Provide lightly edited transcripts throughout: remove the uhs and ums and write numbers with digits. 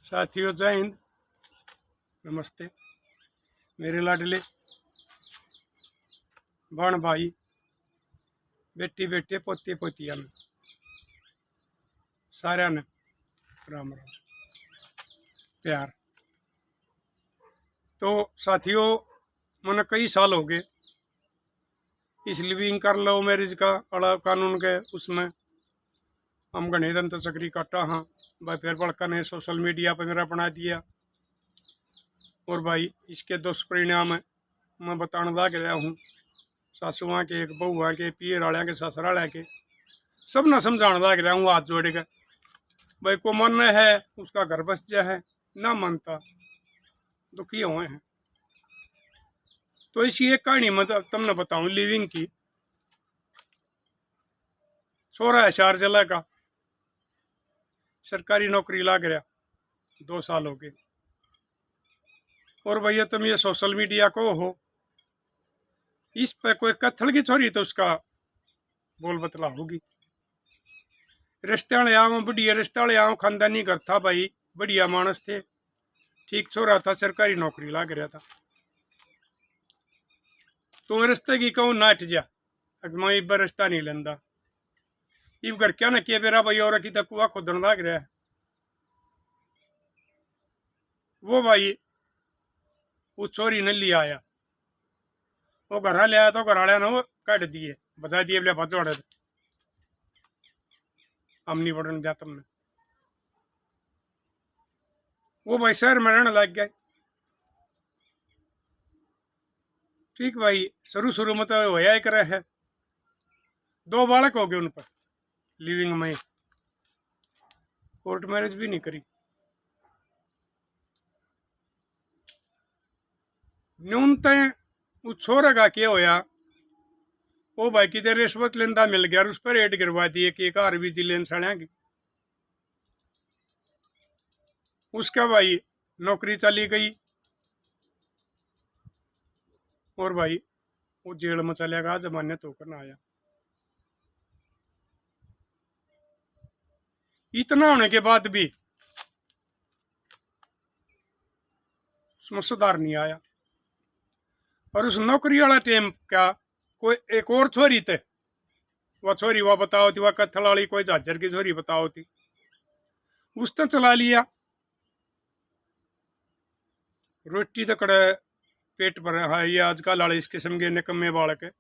साथियों जय हिंद, नमस्ते। मेरे लाडले बहन भाई, बेटी बेटे, पोते पोतिया में सारे ने राम राम प्यार। तो साथियों, मैंने कई साल हो गए इस लिविंग कर लो मैरिज का अड़ा कानून के उसमें हम घने दिन तो चक्री काटा। हाँ भाई, फिर बड़का ने सोशल मीडिया पर मेरा बना दिया और भाई इसके दुष्परिणाम मैं बताने लग रहा हूँ। सासुआ के, एक बहुआ के, पियर वाले के, ससुराल के, सब न समझाने लग रहा हूँ हाथ जोड़ के। भाई को मन है उसका घर बस जा है, ना मनता दुखी हुए हैं। तो इसी एक कहानी मैं तुमने बताऊं लिविंग की। छोरा है 4 जिला का, सरकारी नौकरी लग रहा, 2 साल हो गए। और भैया तुम ये सोशल मीडिया को हो, इस पे कोई कत्थल की छोरी तो उसका बोल बतला होगी। रिश्ते वाले आओ, बढ़िया रिश्ते वाले आओ, खानदानी घर था भाई, बढ़िया मानस थे, ठीक छोरा था, सरकारी नौकरी लग रहा था। तो रिश्ते की कहूँ ना हट जा, मैं इब रिश्ता नहीं लेंदा। इब घर क्या ना किया मेरा भाई, और की तक कुआ खोदन लग रहा है। वो भाई उस छोरी ने लिया आया, वो घर ले आया तो घर वाले ने वो काट दिए, बता दिए बोले भजोड़े हम नहीं बढ़ने दिया तुमने। वो भाई शहर में रहने लग गए। ठीक भाई, शुरू शुरू में तो होया ही करे है, 2 बालक हो गए उन पर लिविंग में, कोर्ट मैरिज भी नहीं करी। न्यूनतः उस छोरे का क्या होया, वो भाई किधर रिश्वत लेंदा मिल गया, उस पर रेड गिरवा दिए कि एक आर विजिलेंस की। उसका भाई नौकरी चली गई और भाई वो जेल में चला गया, जमानत होकर ना आया। इतना होने के बाद भी उसमें सुधार नहीं आया। और उस नौकरी वाला टाइम क्या कोई एक और छोरी थे, वह छोरी वह बताओ थी, वह कत्थल वाली कोई झाझर की छोरी बताओ थी, उसने चला लिया। रोटी तो कड़े पेट भर है, ये आजकल वाले इस किस्म के निकम्मे बालक है।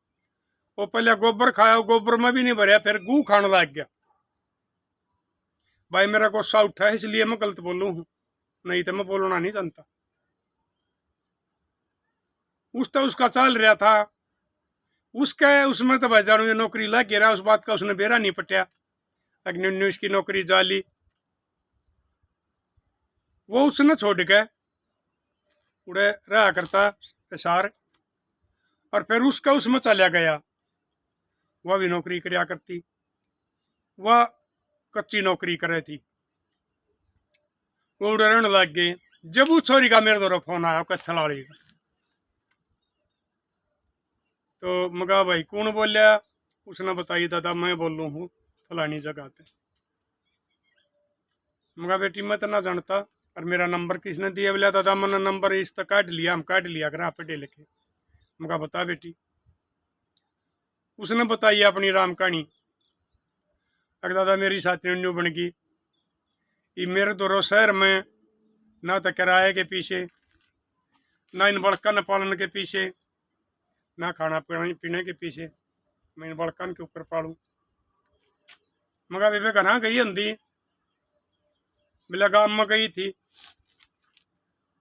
वो पहले गोबर खाया, गोबर में भी नहीं भरया, फिर गू खाने लग गया। भाई मेरा गुस्सा उठा है, इसलिए मैं गलत बोलू हूँ, नहीं तो मैं बोलना नहीं जानता। उसका चल रहा था, उसमें तो भाई जानो ये नौकरी लग गया, उस बात का उसने बेरा नहीं पटिया, अग्नि की नौकरी जाली, वो उसने छोड़ के उड़े रहा करता सार। और फिर उसका उसमें चला गया, वह भी नौकरी करया करती, वह कच्ची नौकरी करे थी, वो उड़े रहने लग गए। जब उस छोरी का मेरे द्वारा फोन आया कत्थलाड़ी का, तो मगा भाई कौन बोलिया, उसने बताई दादा मैं बोल रहा हूँ फलानी जगह पे। मगा बेटी मैं तो ना जानता, और मेरा नंबर किसने दिया, बोला दादा मैंने नंबर इस तक काट लिया, हम काट लिया कर आप पे लिखे। मगा बता बेटी। उसने बताई अपनी राम कहानी, अगर दादा मेरी साथी न्यू बन गई, ये मेरे दोनों शहर में ना तो किराए के पीछे, ना इन बड़कन पालन के पीछे, ना खाना पीने के पीछे, मैं इन बड़कन के ऊपर पालू। मगा बेबे घर गई हिंदी, बोला गांव में गई थी।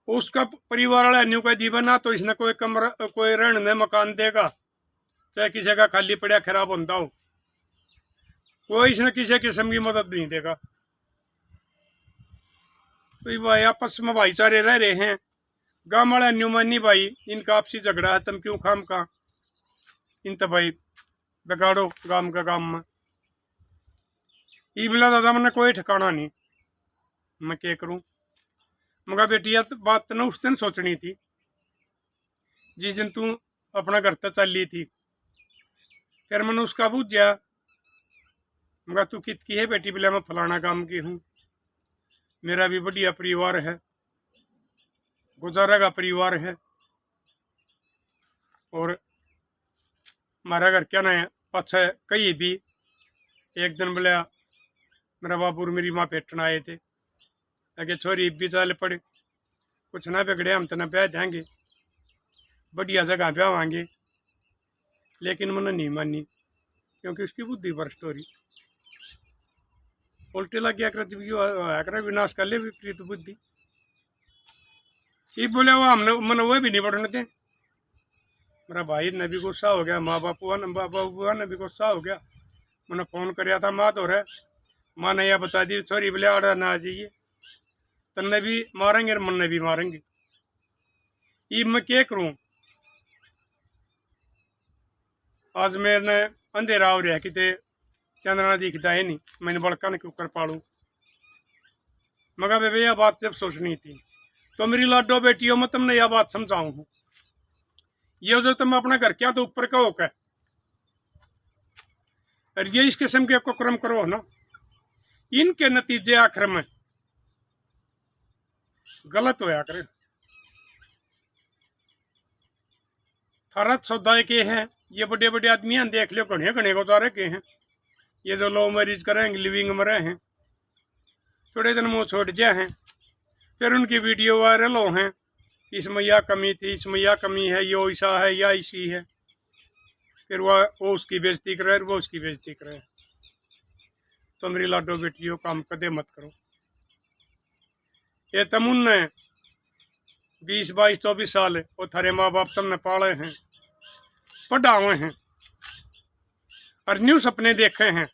उसका परिवार वाला न्यू कह दी ना तो इसने कोई कमरा कोई रहने मकान देगा, चाहे किसी का खाली पड़ा खराब होता हो, कोई इसने किसी किस्म की मदद नहीं देगा। तो भाई आपस में भाईचारे रह रहे हैं, गांव वाला न्यू मानी भाई इनका आपसी झगड़ा है, तुम क्यों खाम का इन तो भाई बिगाड़ो गांव का काम में। ई मिला दादा मैंने कोई ठिकाना नहीं, मैं क्या करूं। मगर बेटी बात तो ना उस दिन सोचनी थी जिस दिन तू अपना घर तक चल ली थी। फिर मैंने उसका पूछा, मगर तू कित की है बेटी, बोले मैं फलाना काम की हूँ। मेरा भी बढ़िया परिवार है, गुजारा का परिवार है। और हमारा घर क्या ना है पाछे कहीं भी एक दिन बोले मेरा बाबू और मेरी माँ पेटन आए थे, आगे छोरी भी चल पड़े, कुछ ना बिगड़े, हम तना ब्याह देंगे, बढ़िया जगह ब्याह, लेकिन मैंने नहीं मानी क्योंकि उसकी बुद्धि भ्रष्ट हो रही, उल्टे लग गया कर विनाश कर ले विपरीत बुद्धि। ये बोले वो हमने मैंने वो भी नहीं पढ़ने थे। मेरा भाई ने भी गुस्सा हो गया, माँ बापू ने भी गुस्सा हो गया। मैंने फोन कराया था माँ तो रहे, माँ ने यह बता दी छोरी बोले आड़ा ना आ जाइए, तन्ने भी मारेंगे और मन भी मारेंगे। ये मैं क्या करूं? आज मैंने अंधेरा हो रहा किते चंद्रना दिखता है नहीं, मैंने बड़का ने क्यों कर पालू। मगर बेबे यह बात जब सोचनी थी तो मेरी लाडो बेटियों में तुमने यह बात समझाऊं हूं, ये जो तुम अपने घर क्या तो ऊपर का होकर और ये इस किस्म के कुकर्म करो ना, इनके नतीजे आखिर में गलत होया करे। फरत सौदाए के हैं ये बड़े बड़े आदमी हैं, देख लो घने घने गुजारे के हैं। ये जो लव मैरिज करेंगे लिविंग में रहे हैं, थोड़े दिन मुँह छोड़ जाए हैं, फिर उनकी वीडियो वायरल हो हैं, इसमें यह कमी थी, इसमें यह कमी है, ये ऐसा है या ऐसी है, फिर वो उसकी बेइज्जती करे, वो उसकी बेइज्जती करे। तो मेरी लाडो बेटियों काम कदे मत करो। ये तमुन ने 20, 22, 24 साल वो थारे माँ बाप तुमने पाले हैं, पढ़ाए हैं और न्यू सपने देखे हैं,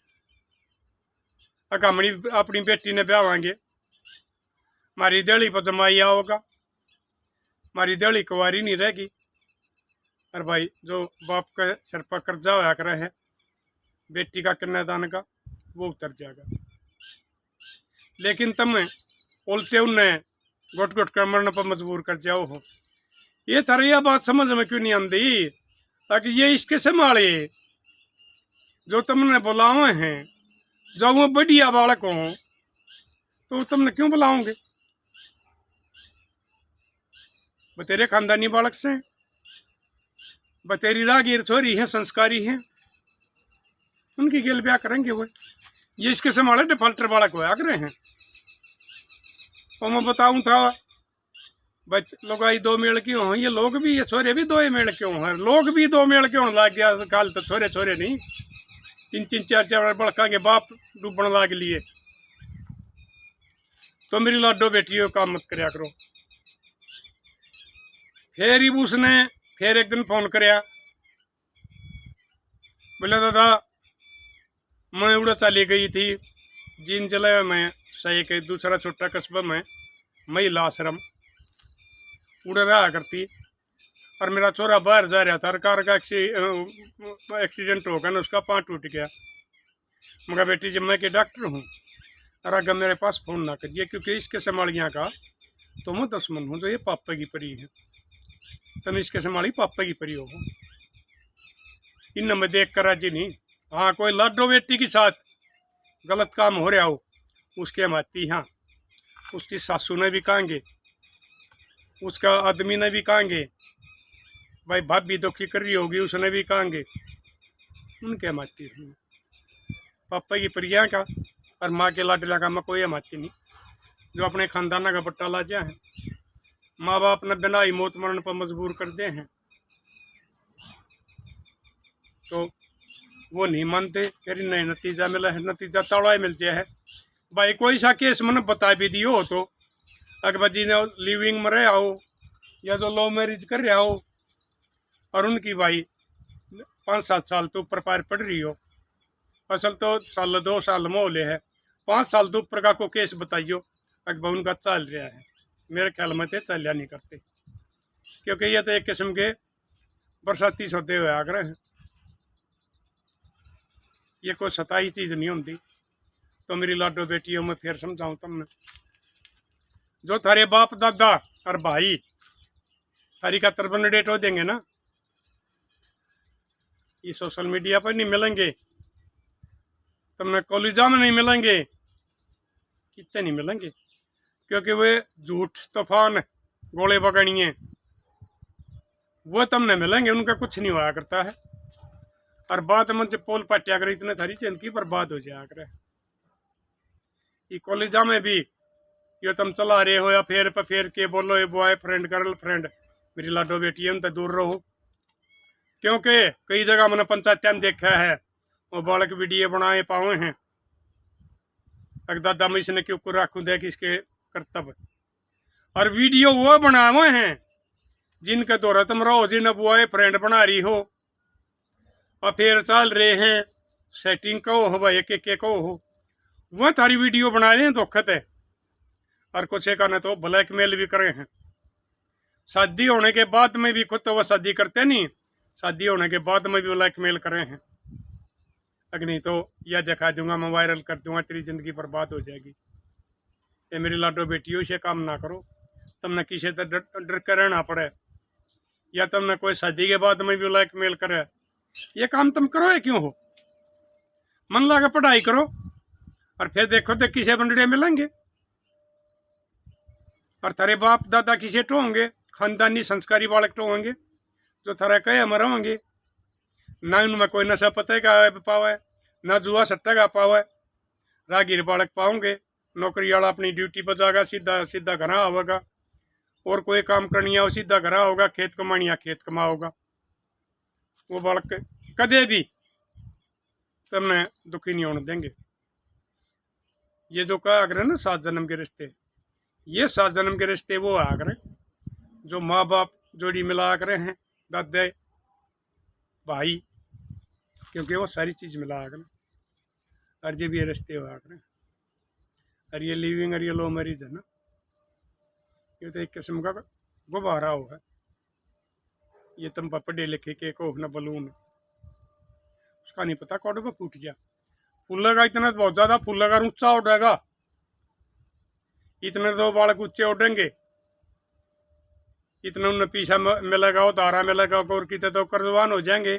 हमारी अपनी बेटी ने ब्यावांगे, हमारी दिहाड़ी पर जमाई आओगा, हमारी दिहाड़ी कुंवारी नहीं रहेगी। और भाई जो बाप के सिर पर कर्जा होया करे है बेटी का कन्यादान का, वो उतर जाएगा। लेकिन तुम उल्टे उन्हें घुट घुट कर मरने पर मजबूर कर जाओ हो। ये थारी यह बात समझ में क्यों नहीं आती ताकि ये इसके संभाले जो तुमने बुलावे हैं, जब वो बढ़िया बालक हो तो तुमने क्यों बुलाओगे? बतेरे खानदानी बालक से, बतेरी रागीर छोरी है, संस्कारी है, उनकी गेल ब्याह करेंगे वो। ये इसके संभाले डिफॉल्टर बालक हो आग रहे हैं। और मैं बताऊं था लोग आई 2 मेल क्यों हो, ये लोग भी, ये छोरे भी 2 मेल क्यों हैं, लोग भी 2 मेल क्यों लग गया काल तो छोरे छोरे नहीं 3-3, 4-4 बड़का के बाप डूबन लग लिए। तो मेरी लाडो बेटियों काम मत करया करो। फिर ही उसने फिर एक दिन फोन कराया, बोले दादा मैं उड़ा चली गई थी जीन जिले में सही के दूसरा छोटा कस्बा में महिला आश्रम उड़ रहा करती, और मेरा छोरा बाहर जा रहा था, कार का एक्सीडेंट हो गया ना, उसका पाँव टूट गया। मगर बेटी जब मैं के डॉक्टर हूँ और अगर मेरे पास फोन ना करिए क्योंकि इसके संभालियाँ का तो मैं दुश्मन हूँ, जो ये पापा की परी है, तुम इसके संभाली पापा की परी हो। इन में देख कर राजी नहीं। हाँ कोई लाडो बेटी के साथ गलत काम हो रहा हो उसके माती, हाँ उसकी सासू ने भी कहेंगे, उसका आदमी ने भी कहेंगे, भाई भाभी दुखी कर रही होगी उसने भी कहेंगे, उनके माती पापा की प्रिया का और माँ के लाडला का मैं कोई माती नहीं। जो अपने खानदाना का पट्टा लाजा है, माँ बाप ने बिना ही मौत मरण पर मजबूर कर दे हैं तो वो नहीं मानते, फिर नए नतीजा मिला है, नतीजा तौड़ा मिल जाए है। भाई कोई सा केस मैंने बता भी दियो हो तो अकबर जी ने लिविंग में रहा हो या जो लव मैरिज कर रहा हो और उनकी भाई 5-7 साल तो ऊपर पार पड़ रही हो, असल तो 1-2 साल मोहले है, 5 साल तो ऊपर का को केस बताइयो अकबर उनका चल रहा है। मेरे ख्याल में तो चलिया नहीं करते क्योंकि ये तो एक किस्म के बरसाती सौदे हुए आगरे हैं, ये कोई सताई चीज नहीं होती। तो मेरी लाडो बेटियों में फिर समझाऊं तुमने, जो थारे बाप दादा और भाई थारी का तरबन डेट हो देंगे ना, ये सोशल मीडिया पर नहीं मिलेंगे, तुमने कॉलेजा में नहीं मिलेंगे, कितने नहीं मिलेंगे। क्योंकि वे झूठ तूफान गोले बगड़िए वो तुमने मिलेंगे, उनका कुछ नहीं हुआ करता है। और बात मन से पोल पट्टिया कर इतने थारी जिंदगी बर्बाद हो जाया करे। ये कॉलेजा में भी यो तुम चला रहे हो या फेर पे फेर के बोलो ये बॉय फ्रेंड गर्ल फ्रेंड, मेरी लाडो बेटी उनसे दूर रहो। क्योंकि कई जगह मैंने पंचायत में देखा है वो बालक वीडियो बनाए पाए हैं, अगर दादा मैं इसने क्यों राखू दे कि इसके कर्तव्य। और वीडियो वो बनावे हैं जिनके द्वारा तुम रहो, जिन बॉय फ्रेंड बना रही हो और फिर चल रहे हैं सेटिंग कहो हो भाई एक एक कहो हो, वह थारी वीडियो बना दें धोखत है। और कुछ एक ने तो ब्लैकमेल भी करे हैं। शादी होने के बाद में भी खुद तो वह शादी करते नहीं, शादी होने के बाद में भी ब्लैकमेल करे हैं। अगर नहीं तो यह दिखा दूंगा, मैं वायरल कर दूंगा, तेरी जिंदगी बर्बाद हो जाएगी। ये मेरी लाडो बेटियों से काम ना करो, तुमने किसी से डर कर रहना पड़े या तुमने कोई शादी के बाद में भी ब्लैकमेल करे, ये काम तुम करो है क्यों हो। मन लगा पढ़ाई करो और फिर देखो तो किसे बंडड़े मिलेंगे। और थारे बाप दादा किसे टो होंगे, खानदानी संस्कारी बालक टो होंगे जो थारा कहे हम रहेंगे। ना उनमें कोई नशा पते का पावे, ना जुआ सट्टा का पावे, रागीर बालक पाओगे। नौकरी वाला अपनी ड्यूटी पर जाएगा, सीधा सीधा घर आवेगा, और कोई काम करनी है सीधा घर होगा, खेत कमानी खेत कमाओगा। वो बालक कदे भी तुमने दुखी नहीं होने देंगे। ये जो कहा अगर ना 7 जन्म के रिश्ते, ये 7 जन्म के रिश्ते वो आकर जो माँ बाप जोड़ी मिला करे हैं, दादे भाई, क्योंकि वो सारी चीज मिला कर और जब ये रिश्ते हुआ करें। और ये लिविंग और ये लो मैरिज है ना, ये तो एक किस्म का गुब्बारा हो है। ये तुम पढ़े लिखे के को न बलून, उसका नहीं पता कौन पर फूट गया। फूलेगा इतना बहुत ज्यादा फूलेगा, ऊंचा उड़ेगा, इतने 2 बालक ऊंचे उड़ेंगे, इतना उन्हें पीछा मिलेगा, वो धारा मिलेगा, और कितने तो कर्जवान हो जाएंगे।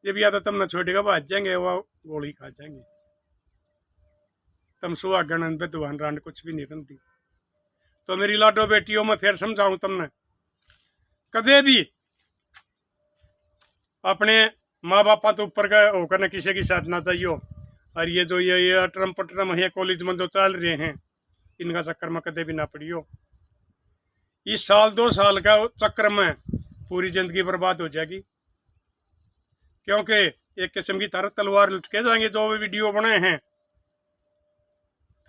जब या तो तुमने छोटेगा भाज जाएंगे, वो गोली खा जाएंगे। तुम सुहागन विद्वान रांड कुछ भी नहीं रही। तो मेरी लाडो बेटियों में फिर समझाऊं तुमने, कदे भी अपने माँ बापा तो ऊपर का होकर न किसी की साथ ना चाहिए। और ये जो ये अटरम पटरम है कॉलेज में जो चल रहे हैं, इनका चक्कर में कदे भी ना पड़ियो। इस साल 2 साल का चक्कर में पूरी जिंदगी बर्बाद हो जाएगी। क्योंकि एक किस्म की तरह तलवार लटके जाएंगे, जो भी वीडियो बनाए हैं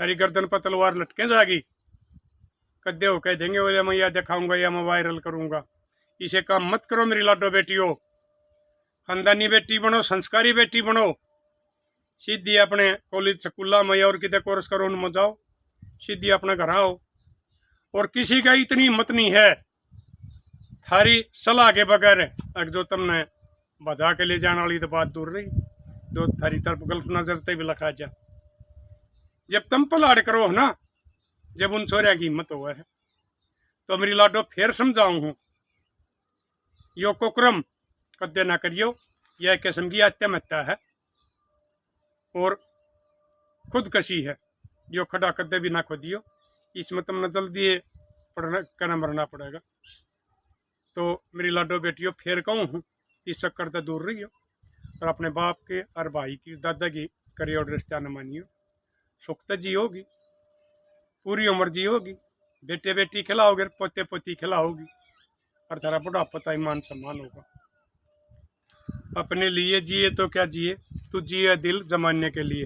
थारी गर्दन पर तलवार लटके जाएगी। कदे हो कह देंगे वो मैं यह दिखाऊंगा या मैं वायरल करूंगा। इसे काम मत करो मेरी लाडो बेटियों, खानदानी बेटी बनो, संस्कारी बेटी बनो। सीधी अपने कॉलेज स्कूला में और कितने कोर्स करो उनमें जाओ, सीधी अपने घर आओ। और किसी का इतनी हिम्मत नहीं है थारी सलाह के बगैर, अगर जो तुमने बजा के ले जाने वाली तो बात दूर रही, जो थारी तरफ गलत नजरते भी लखा जा। जब तुम पलाड़ करो ना, जब उन छोरिया की हिम्मत हुआ है, तो मेरी लाडो फिर समझाऊं हूं, यो कुक्रम कदे ना करियो। यह किस्म की आत्महत्या है और खुदकशी है, जो खड़ा कदे भी ना खोदियो। इसमें तुमने जल्दी पढ़ना करना मरना पड़ेगा। तो मेरी लाडो बेटियों फिर कहूँ हूँ, इस चक्कर से दूर रहियो और अपने बाप के और भाई की दादा की करियो और रिश्ता न मानियो। सुख तो जी होगी, पूरी उम्र जी होगी, बेटे बेटी खिलाओगे, पोते पोती खिलाओगी, और तेरा बुढ़ापा तो ईमान सम्मान होगा। अपने लिए जिए तो क्या जिए, तू जिए दिल जमाने के लिए।